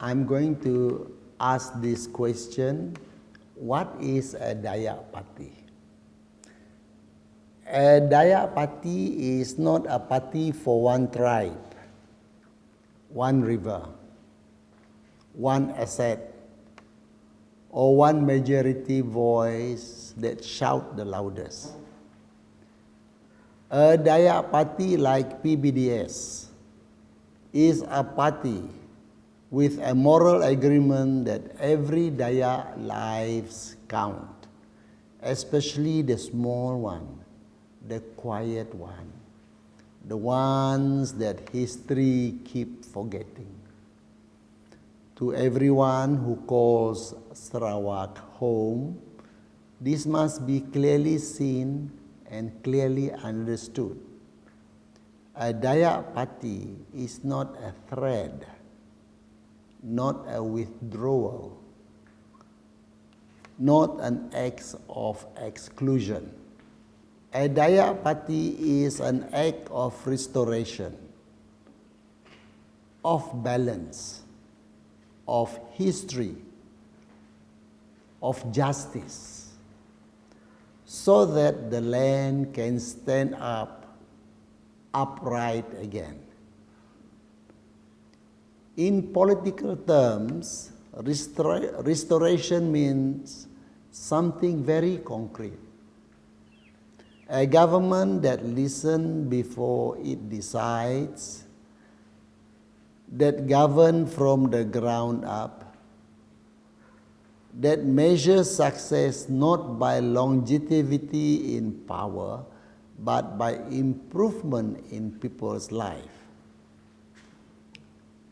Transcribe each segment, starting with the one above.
I'm going to ask this question: what is a Dayak party? A Dayak party is not a party for one tribe, one river, one asset, or one majority voice that shout the loudest. A Dayak party like PBDS is a party with a moral agreement that every Dayak lives count, especially the small one, the quiet one, the ones that history keep forgetting. To everyone who calls Sarawak home, this must be clearly seen and clearly understood. A Dayak party is not a threat, not a withdrawal, not an act of exclusion. A Dayak party is an act of restoration, of balance, of history, of justice, so that the land can stand upright again. In political terms, restoration means something very concrete. A government that listens before it decides, that governs from the ground up, that measures success not by longevity in power, but by improvement in people's life.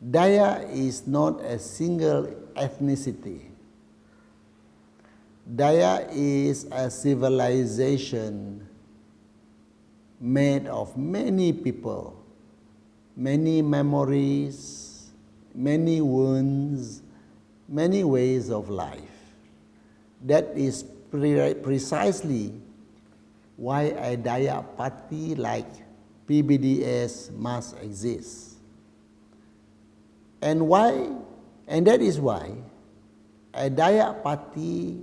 Dayak is not a single ethnicity. Dayak is a civilization made of many people, many memories, many wounds, many ways of life. That is precisely why a Dayak party like PBDS must exist. And that is why a Dayak party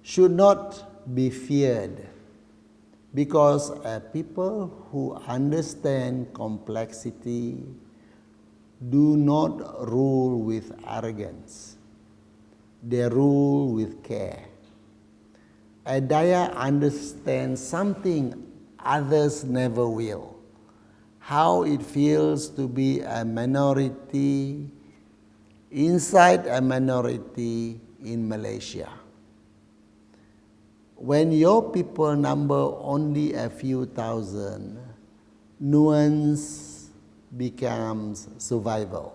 should not be feared, because a people who understand complexity do not rule with arrogance. They rule with care. A Dayak understands something others never will: how it feels to be a minority inside a minority in Malaysia. When your people number only a few thousand, nuance becomes survival.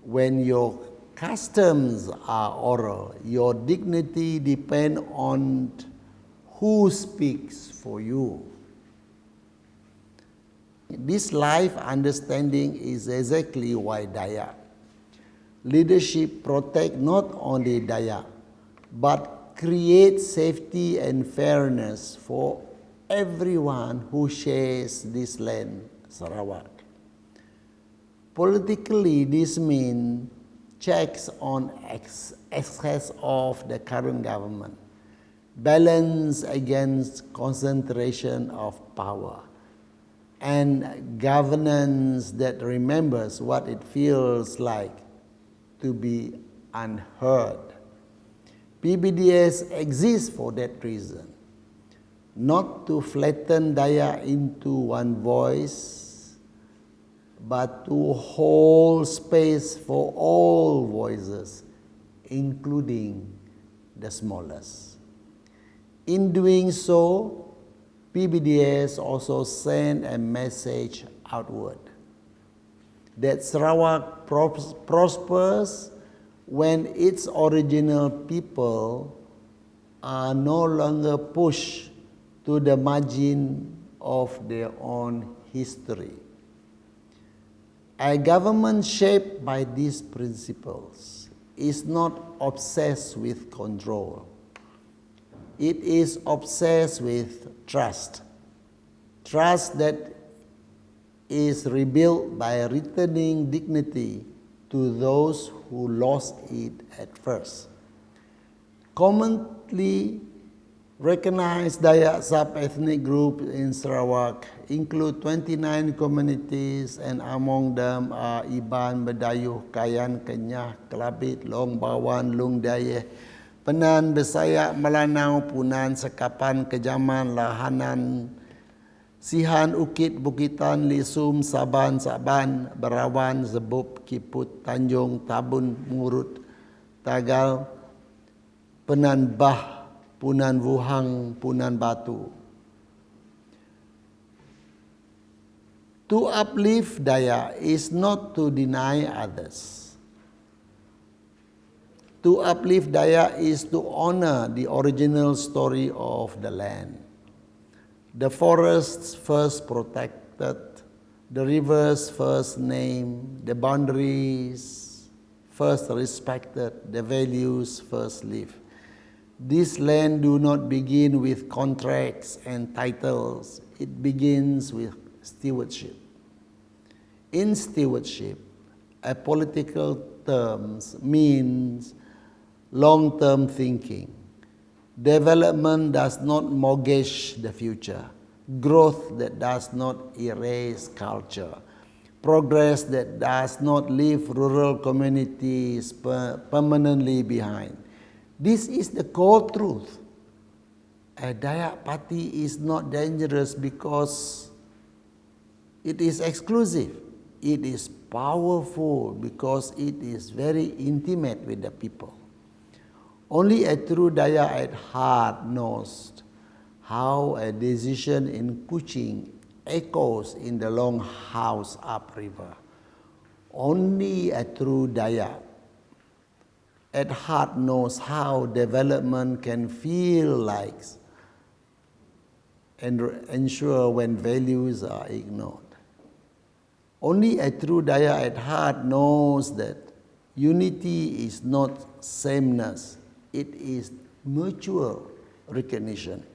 When your customs are oral, your dignity depends on who speaks for you. This life understanding is exactly why Dayak leadership protect not only Dayak, but create safety and fairness for everyone who shares this land, Sarawak. Politically, this means checks on excess of the current government, balance against concentration of power, and governance that remembers what it feels like to be unheard. PBDS exists for that reason, not to flatten Dayak into one voice, but to hold space for all voices, including the smallest. In doing so, PBDS also sent a message outward that Sarawak prospers when its original people are no longer pushed to the margin of their own history. A government shaped by these principles is not obsessed with control. It is obsessed with trust. Trust that is rebuilt by returning dignity to those who lost it at first. Commonly recognized Dayak sub-ethnic groups in Sarawak include 29 communities, and among them are Iban, Bedayuh, Kayan, Kenyah, Kelabit, Long Bawan, Lung Dayeh, Penan, Besayak, Melanau, Punan, Sekapan, Kejaman, Lahanan, Sihan, Ukit, Bukitan, Lisum, Saban, Saban, Berawan, Zebub, Kiput, Tanjung, Tabun, Murut, Tagal, Penan Bah, Punan Wuhang, Punan Batu. To uplift Dayak is not to deny others. To uplift Dayak is to honor the original story of the land. The forests first protected, the rivers first named, the boundaries first respected, the values first lived. This land do not begin with contracts and titles. It begins with stewardship. In stewardship, a political terms means long-term thinking. Development does not mortgage the future. Growth that does not erase culture. Progress that does not leave rural communities permanently behind. This is the core truth. A Dayak party is not dangerous because it is exclusive. It is powerful because it is very intimate with the people. Only a true Dayak at heart knows how a decision in Kuching echoes in the long house upriver. Only a true Dayak at heart knows how development can feel like and ensure when values are ignored. Only a true Dayak at heart knows that unity is not sameness, it is mutual recognition.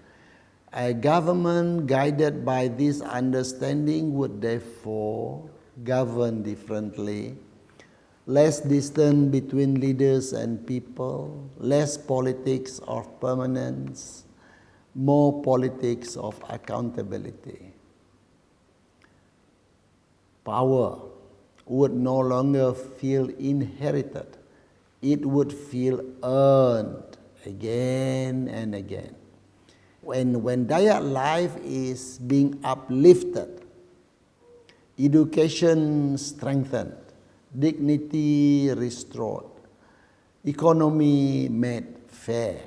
A government guided by this understanding would therefore govern differently. Less distance between leaders and people, less politics of permanence, more politics of accountability. Power would no longer feel inherited. It would feel earned again and again. When Dayak life is being uplifted, education strengthened, dignity restored, economy made fair,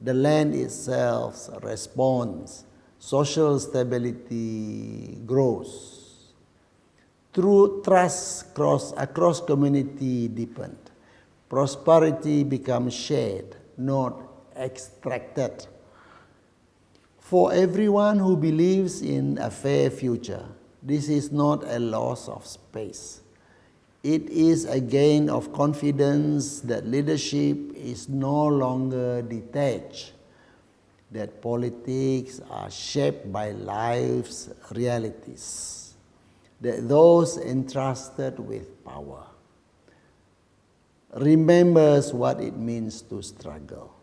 the land itself responds, social stability grows. True trust across community deepened. Prosperity becomes shared, not extracted. For everyone who believes in a fair future, this is not a loss of space. It is a gain of confidence that leadership is no longer detached, that politics are shaped by life's realities, that those entrusted with power remembers what it means to struggle.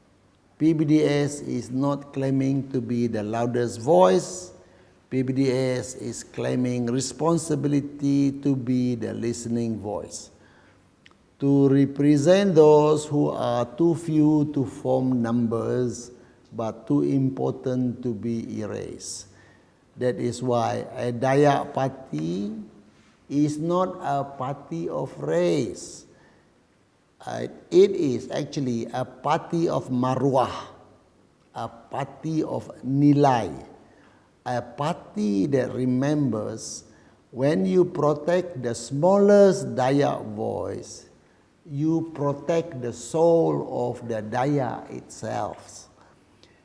PBDS is not claiming to be the loudest voice. PBDS is claiming responsibility to be the listening voice, to represent those who are too few to form numbers but too important to be erased. That is why a Dayak party is not a party of race. It is actually a party of maruah, a party of nilai, a party that remembers when you protect the smallest Dayak voice, you protect the soul of the Dayak itself.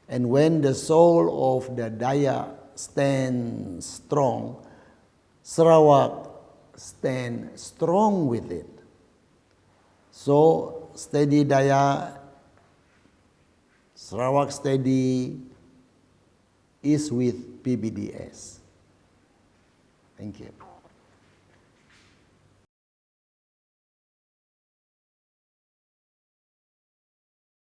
And when the soul of the Dayak stands strong, Sarawak stands strong with it. So, steady Dayak, Sarawak Steady is with PBDS. Thank you.